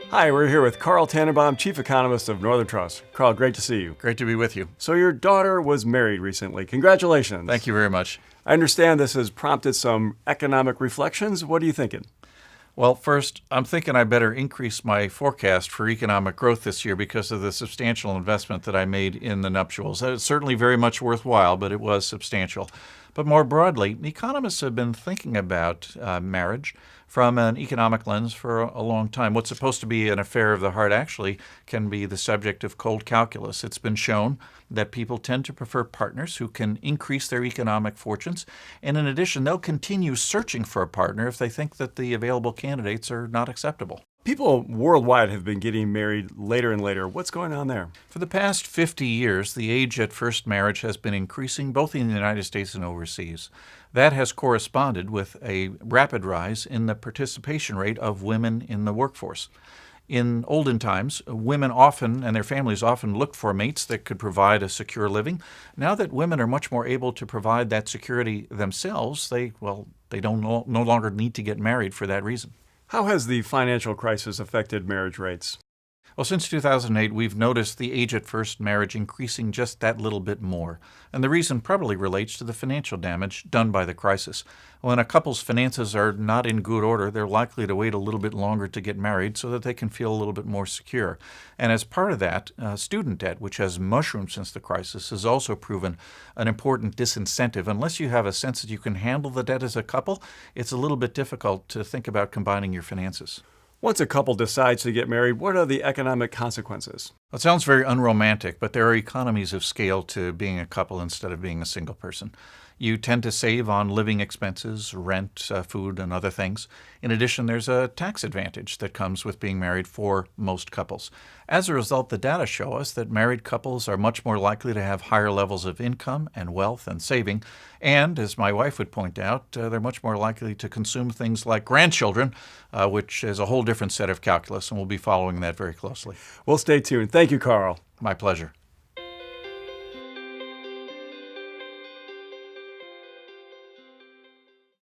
Hi, we're here with Carl Tannenbaum, Chief Economist of Northern Trust. Carl, great to see you. Great to be with you. So your daughter was married recently. Congratulations. Thank you very much. I understand this has prompted some economic reflections. What are you thinking? Well, first, I'm thinking I better increase my forecast for economic growth this year because of the substantial investment that I made in the nuptials. It's certainly very much worthwhile, but it was substantial. But more broadly, economists have been thinking about marriage from an economic lens for a long time. What's supposed to be an affair of the heart actually can be the subject of cold calculus. It's been shown that people tend to prefer partners who can increase their economic fortunes. And in addition, they'll continue searching for a partner if they think that the available candidates are not acceptable. People worldwide have been getting married later and later. What's going on there? For the past 50 years, the age at first marriage has been increasing both in the United States and overseas. That has corresponded with a rapid rise in the participation rate of women in the workforce. In olden times, women often and their families often looked for mates that could provide a secure living. Now that women are much more able to provide that security themselves, they don't no longer need to get married for that reason. How has the financial crisis affected marriage rates? Well, since 2008, we've noticed the age at first marriage increasing just that little bit more. And the reason probably relates to the financial damage done by the crisis. When a couple's finances are not in good order, they're likely to wait a little bit longer to get married so that they can feel a little bit more secure. And as part of that, student debt, which has mushroomed since the crisis, has also proven an important disincentive. Unless you have a sense that you can handle the debt as a couple, it's a little bit difficult to think about combining your finances. Once a couple decides to get married, what are the economic consequences? It sounds very unromantic, but there are economies of scale to being a couple instead of being a single person. You tend to save on living expenses, rent, food, and other things. In addition, there's a tax advantage that comes with being married for most couples. As a result, the data show us that married couples are much more likely to have higher levels of income and wealth and saving. And, as my wife would point out, they're much more likely to consume things like grandchildren, which is a whole different set of calculus, and we'll be following that very closely. We'll stay tuned. Thank you, Carl. My pleasure.